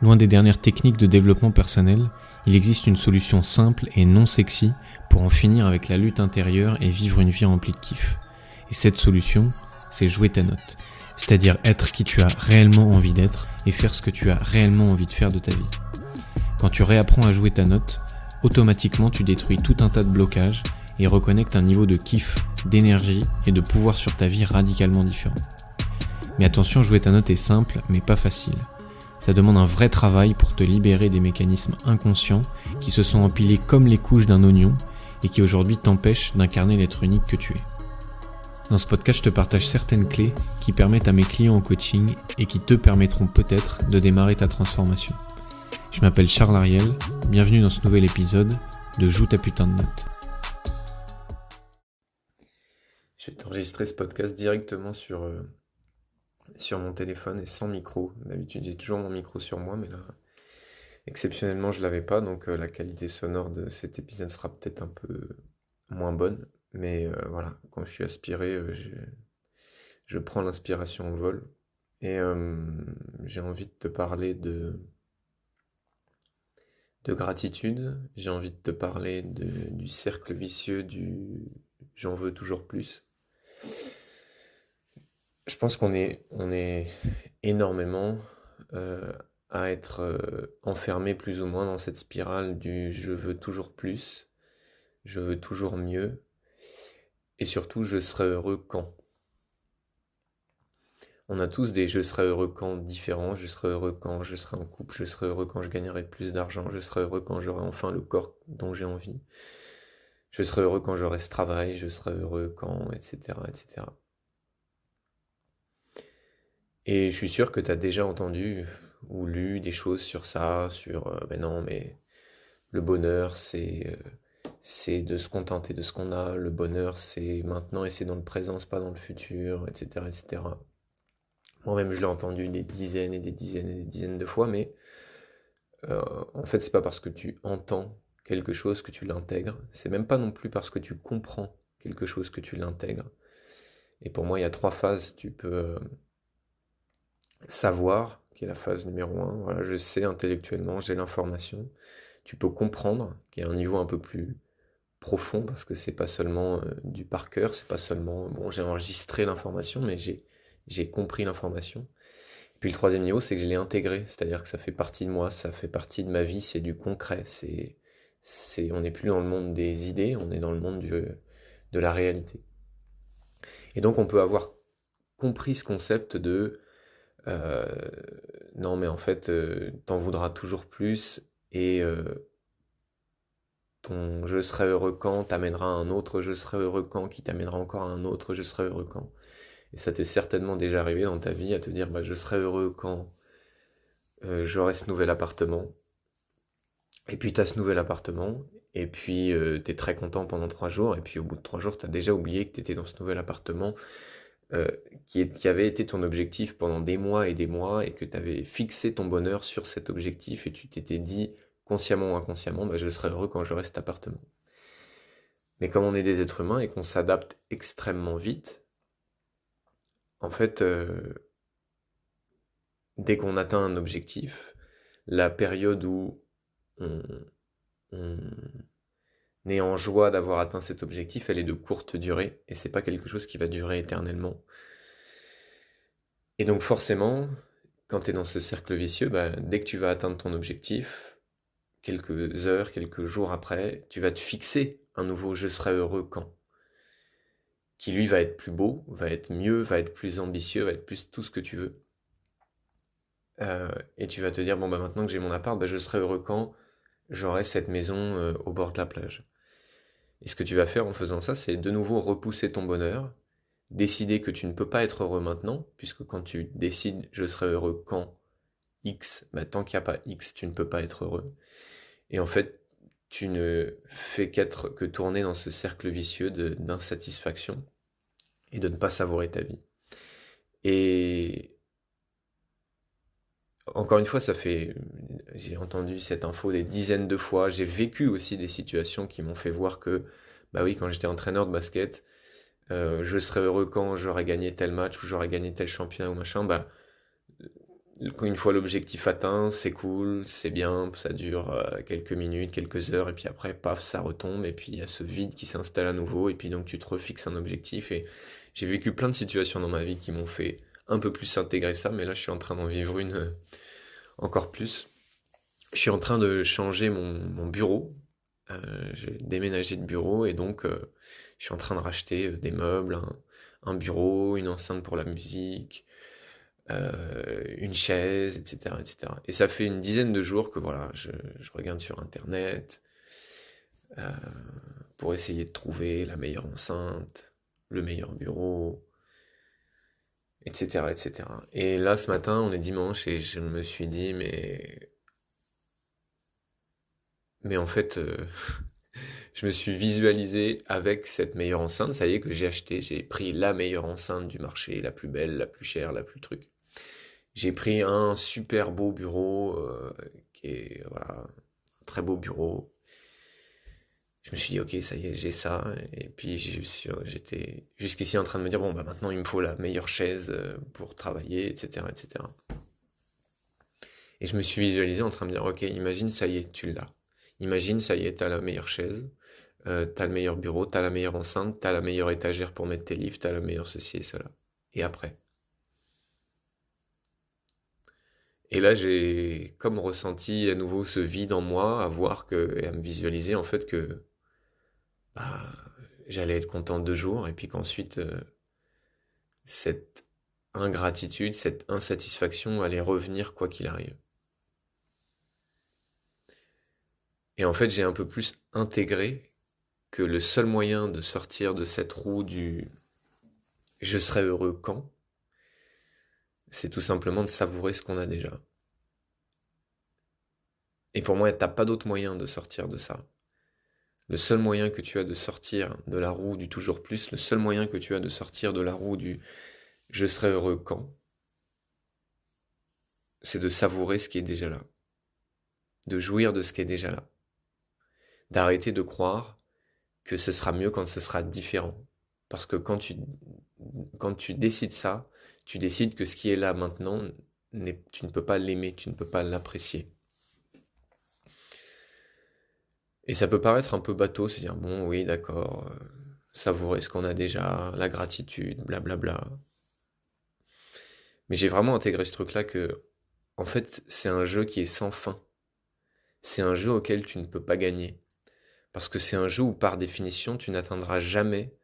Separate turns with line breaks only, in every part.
Loin des dernières techniques de développement personnel, il existe une solution simple et non sexy pour en finir avec la lutte intérieure et vivre une vie remplie de kiff. Et cette solution, c'est jouer ta note. C'est-à-dire être qui tu as réellement envie d'être et faire ce que tu as réellement envie de faire de ta vie. Quand tu réapprends à jouer ta note, automatiquement tu détruis tout un tas de blocages et reconnectes un niveau de kiff, d'énergie et de pouvoir sur ta vie radicalement différent. Mais attention, jouer ta note est simple mais pas facile. Ça demande un vrai travail pour te libérer des mécanismes inconscients qui se sont empilés comme les couches d'un oignon et qui aujourd'hui t'empêchent d'incarner l'être unique que tu es. Dans ce podcast, je te partage certaines clés qui permettent à mes clients en coaching et qui te permettront peut-être de démarrer ta transformation. Je m'appelle Charles Ariel, bienvenue dans ce nouvel épisode de Joue ta putain de note. Je vais t'enregistrer ce podcast directement sur mon téléphone et sans micro. D'habitude, j'ai toujours mon micro sur moi, mais là, exceptionnellement, je l'avais pas, donc la qualité sonore de cet épisode sera peut-être un peu moins bonne. Mais voilà, quand je suis aspiré, je prends l'inspiration au vol. Et j'ai envie de te parler de gratitude, j'ai envie de te parler du cercle vicieux du j'en veux toujours plus. Je pense qu'on est énormément à être enfermé plus ou moins dans cette spirale du je veux toujours plus, je veux toujours mieux, et surtout je serai heureux quand. On a tous des je serai heureux quand différents, je serai heureux quand je serai en couple, je serai heureux quand je gagnerai plus d'argent, je serai heureux quand j'aurai enfin le corps dont j'ai envie, je serai heureux quand j'aurai ce travail, je serai heureux quand, etc., etc. Et je suis sûr que tu as déjà entendu ou lu des choses sur ça, sur ben non, mais le bonheur, c'est de se contenter de ce qu'on a, le bonheur, c'est maintenant et c'est dans le présent, c'est pas dans le futur, etc., etc. Moi-même, je l'ai entendu des dizaines et des dizaines et des dizaines de fois, mais en fait, c'est pas parce que tu entends quelque chose que tu l'intègres, c'est même pas non plus parce que tu comprends quelque chose que tu l'intègres. Et pour moi, il y a 3 phases. Tu peux savoir, qui est la phase numéro 1, voilà, je sais intellectuellement, j'ai l'information. Tu peux comprendre, qui est un niveau un peu plus profond, parce que c'est pas seulement du par cœur, c'est pas seulement, bon, j'ai enregistré l'information, mais j'ai compris l'information. Puis le 3e niveau, c'est que je l'ai intégré, c'est-à-dire que ça fait partie de moi, ça fait partie de ma vie, c'est du concret, on n'est plus dans le monde des idées, on est dans le monde de la réalité. Et donc on peut avoir compris ce concept de euh, non mais en fait t'en voudras toujours plus et ton je serai heureux quand t'amènera à un autre je serai heureux quand qui t'amènera encore à un autre je serai heureux quand. Et ça t'est certainement déjà arrivé dans ta vie à te dire bah je serai heureux quand j'aurai ce nouvel appartement. Et puis t'as ce nouvel appartement, et puis t'es très content pendant 3 jours, et puis au bout de 3 jours, t'as déjà oublié que t'étais dans ce nouvel appartement, euh, qui avait été ton objectif pendant des mois, et que t'avais fixé ton bonheur sur cet objectif, et tu t'étais dit, consciemment ou inconsciemment, bah, je serai heureux quand j'aurai cet appartement. Mais comme on est des êtres humains et qu'on s'adapte extrêmement vite, en fait, dès qu'on atteint un objectif, la période où on, on est en joie d'avoir atteint cet objectif, elle est de courte durée, et c'est pas quelque chose qui va durer éternellement. Et donc forcément, quand tu es dans ce cercle vicieux, bah, dès que tu vas atteindre ton objectif, quelques heures, quelques jours après, tu vas te fixer un nouveau je serai heureux quand, qui lui va être plus beau, va être mieux, va être plus ambitieux, va être plus tout ce que tu veux. Et tu vas te dire, bon bah maintenant que j'ai mon appart, bah, je serai heureux quand j'aurai cette maison au bord de la plage. Et ce que tu vas faire en faisant ça, c'est de nouveau repousser ton bonheur, décider que tu ne peux pas être heureux maintenant, puisque quand tu décides je serai heureux quand X, bah, tant qu'il n'y a pas X, tu ne peux pas être heureux. Et en fait, tu ne fais que tourner dans ce cercle vicieux d'insatisfaction et de ne pas savourer ta vie. Et encore une fois, j'ai entendu cette info des dizaines de fois, j'ai vécu aussi des situations qui m'ont fait voir que, bah oui, quand j'étais entraîneur de basket, je serais heureux quand j'aurais gagné tel match ou j'aurais gagné tel championnat ou machin, bah
Une fois l'objectif atteint, c'est cool, c'est bien, ça dure quelques minutes, quelques heures, et puis après, paf, ça retombe, et puis il y a ce vide qui s'installe à nouveau, et puis donc tu te refixes un objectif, et j'ai vécu plein de situations dans ma vie qui m'ont fait un peu plus intégrer ça, mais là je suis en train d'en vivre une encore plus. Je suis en train de changer mon bureau, j'ai déménagé de bureau, et donc je suis en train de racheter des meubles, un bureau, une enceinte pour la musique, une chaise, etc., etc. Et ça fait une dizaine de jours que voilà, je regarde sur Internet euh, pour essayer de trouver la meilleure enceinte, le meilleur bureau, etc., etc. Et là, ce matin, on est dimanche et je me suis dit, mais en fait, je me suis visualisé avec cette meilleure enceinte. Ça y est que j'ai acheté, j'ai pris la meilleure enceinte du marché, la plus belle, la plus chère, la plus truc. J'ai pris un super beau bureau, qui est, voilà, un très beau bureau. Je me suis dit, ok, ça y est, j'ai ça. Et puis, j'étais jusqu'ici en train de me dire, bon, bah maintenant, il me faut la meilleure chaise pour travailler, etc., etc. Et je me suis visualisé en train de me dire, ok, imagine, ça y est, tu l'as. Imagine, ça y est, t'as la meilleure chaise, t'as le meilleur bureau, t'as la meilleure enceinte, t'as la meilleure étagère pour mettre tes livres, t'as la meilleure ceci et cela. Et après? Et là, j'ai comme ressenti à nouveau ce vide en moi, à voir que, et à me visualiser en fait que bah, j'allais être content 2 jours, et puis qu'ensuite, cette ingratitude, cette insatisfaction allait revenir quoi qu'il arrive. Et en fait, j'ai un peu plus intégré que le seul moyen de sortir de cette roue du je serai heureux quand, c'est tout simplement de savourer ce qu'on a déjà. Et pour moi, t'as pas d'autre moyen de sortir de ça. Le seul moyen que tu as de sortir de la roue du toujours plus, le seul moyen que tu as de sortir de la roue du je serai heureux quand, c'est de savourer ce qui est déjà là, de jouir de ce qui est déjà là, d'arrêter de croire que ce sera mieux quand ce sera différent. Parce que quand tu décides ça, tu décides que ce qui est là maintenant, tu ne peux pas l'aimer, tu ne peux pas l'apprécier. Et ça peut paraître un peu bateau, se dire, bon, oui, d'accord, savourer ce qu'on a déjà, la gratitude, blablabla. Mais j'ai vraiment intégré ce truc-là que, en fait, c'est un jeu qui est sans fin. C'est un jeu auquel tu ne peux pas gagner. Parce que c'est un jeu où, par définition, tu n'atteindras jamais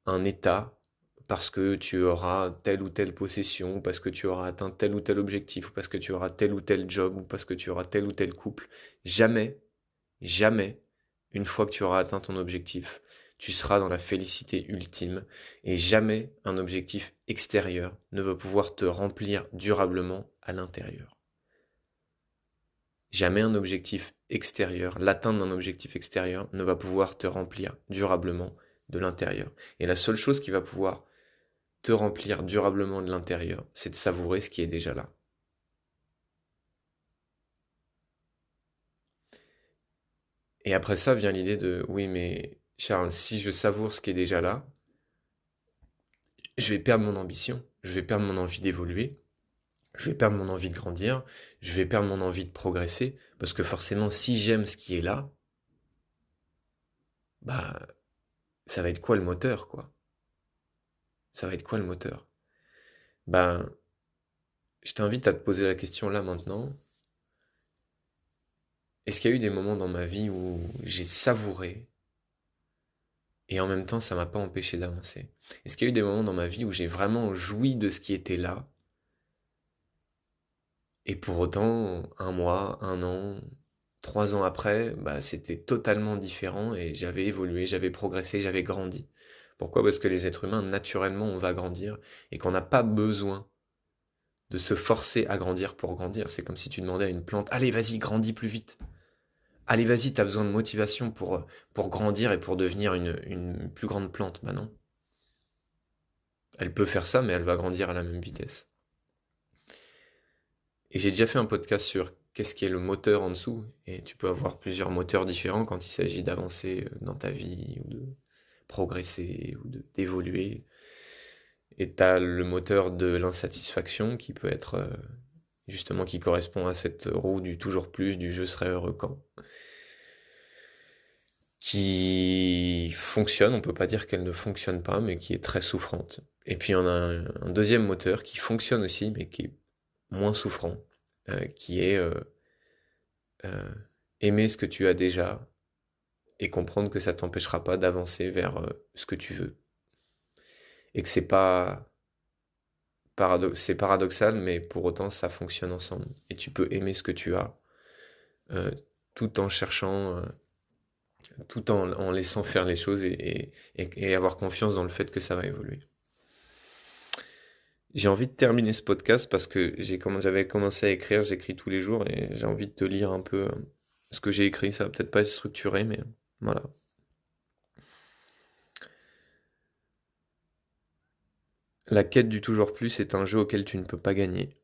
un état parce que tu auras telle ou telle possession, ou parce que tu auras atteint tel ou tel objectif, ou parce que tu auras tel ou tel job, ou parce que tu auras tel ou tel couple. Jamais, jamais, une fois que tu auras atteint ton objectif, tu seras dans la félicité ultime, et jamais un objectif extérieur ne va pouvoir te remplir durablement à l'intérieur. Jamais un objectif extérieur, l'atteinte d'un objectif extérieur ne va pouvoir te remplir durablement de l'intérieur. Et la seule chose qui va pouvoir te remplir durablement de l'intérieur, c'est de savourer ce qui est déjà là. Et après ça vient l'idée de, oui, mais Charles, si je savoure ce qui est déjà là, je vais perdre mon ambition, je vais perdre mon envie d'évoluer, je vais perdre mon envie de grandir, je vais perdre mon envie de progresser, parce que forcément, si j'aime ce qui est là, bah, ça va être quoi le moteur, quoi? Ça va être quoi le moteur? Ben, je t'invite à te poser la question là maintenant. Est-ce qu'il y a eu des moments dans ma vie où j'ai savouré et en même temps ça m'a pas empêché d'avancer? Est-ce qu'il y a eu des moments dans ma vie où j'ai vraiment joui de ce qui était là et pour autant, un mois, un an, 3 ans après, bah c'était totalement différent et j'avais évolué, j'avais progressé, j'avais grandi. Pourquoi? Parce que les êtres humains, naturellement, on va grandir et qu'on n'a pas besoin de se forcer à grandir pour grandir. C'est comme si tu demandais à une plante, allez, vas-y, grandis plus vite. Allez, vas-y, t'as besoin de motivation pour grandir et pour devenir une plus grande plante. Bah non. Elle peut faire ça, mais elle va grandir à la même vitesse. Et j'ai déjà fait un podcast sur qu'est-ce qui est le moteur en dessous. Et tu peux avoir plusieurs moteurs différents quand il s'agit d'avancer dans ta vie, ou de progresser, ou d'évoluer. Et t'as le moteur de l'insatisfaction qui peut être justement qui correspond à cette roue du toujours plus, du je serai heureux quand, qui fonctionne, on peut pas dire qu'elle ne fonctionne pas, mais qui est très souffrante. Et puis on a un deuxième moteur qui fonctionne aussi, mais qui est moins souffrant, qui est aimer ce que tu as déjà et comprendre que ça t'empêchera pas d'avancer vers ce que tu veux. Et que c'est paradoxal, mais pour autant ça fonctionne ensemble. Et tu peux aimer ce que tu as, tout en cherchant, tout en laissant faire les choses et avoir confiance dans le fait que ça va évoluer. J'ai envie de terminer ce podcast parce que j'avais commencé à écrire, j'écris tous les jours et j'ai envie de te lire un peu ce que j'ai écrit. Ça va peut-être pas être structuré, mais voilà. La quête du toujours plus est un jeu auquel tu ne peux pas gagner.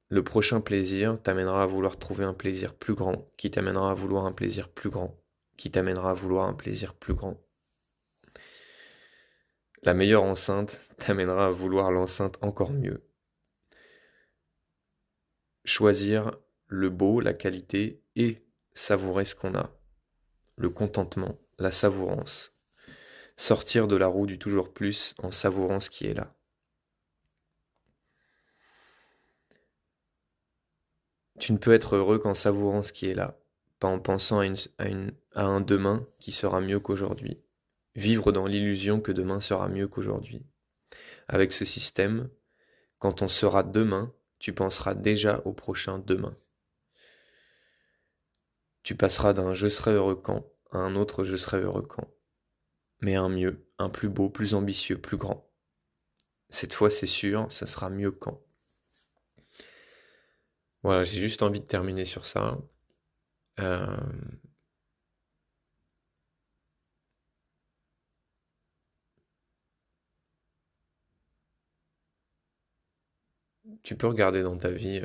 Le prochain plaisir t'amènera à vouloir trouver un plaisir plus grand, qui t'amènera à vouloir un plaisir plus grand, qui t'amènera à vouloir un plaisir plus grand. La meilleure enceinte t'amènera à vouloir l'enceinte encore mieux. Choisir le beau, la qualité et savourer ce qu'on a. Le contentement, la savourance. Sortir de la roue du toujours plus en savourant ce qui est là. Tu ne peux être heureux qu'en savourant ce qui est là, pas en pensant à un demain qui sera mieux qu'aujourd'hui. Vivre dans l'illusion que demain sera mieux qu'aujourd'hui. Avec ce système, quand on sera demain, tu penseras déjà au prochain demain. Tu passeras d'un je serai heureux quand à un autre je serai heureux quand. Mais un mieux, un plus beau, plus ambitieux, plus grand. Cette fois c'est sûr, ça sera mieux quand. Voilà, j'ai juste envie de terminer sur ça. Tu peux regarder dans ta vie,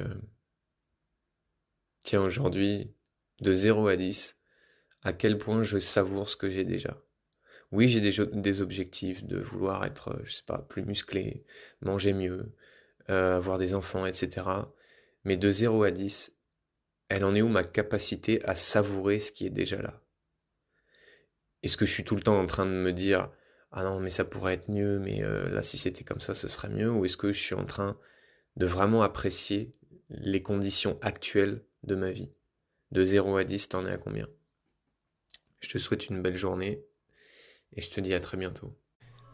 tiens aujourd'hui, de 0 à 10, à quel point je savoure ce que j'ai déjà. Oui, j'ai des objectifs de vouloir être, je sais pas, plus musclé, manger mieux, avoir des enfants, etc. Mais de 0 à 10, elle en est où ma capacité à savourer ce qui est déjà là? Est-ce que je suis tout le temps en train de me dire « Ah non, mais ça pourrait être mieux, mais là, si c'était comme ça, ce serait mieux » ou est-ce que je suis en train de vraiment apprécier les conditions actuelles de ma vie? De 0 à 10, t'en es à combien? Je te souhaite une belle journée et je te dis à très bientôt.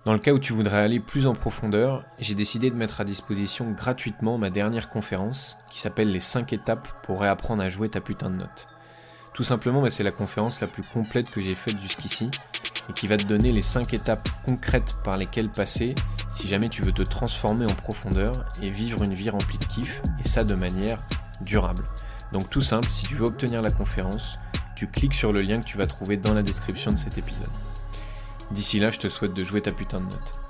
Dans le cas où tu voudrais aller plus en profondeur, j'ai décidé de mettre à disposition gratuitement ma dernière conférence qui s'appelle les 5 étapes pour réapprendre à jouer ta putain de note. Tout simplement, c'est la conférence la plus complète que j'ai faite jusqu'ici et qui va te donner les 5 étapes concrètes par lesquelles passer si jamais tu veux te transformer en profondeur et vivre une vie remplie de kiff et ça de manière durable. Donc tout simple, si tu veux obtenir la conférence, tu cliques sur le lien que tu vas trouver dans la description de cet épisode. D'ici là, je te souhaite de jouer ta putain de note.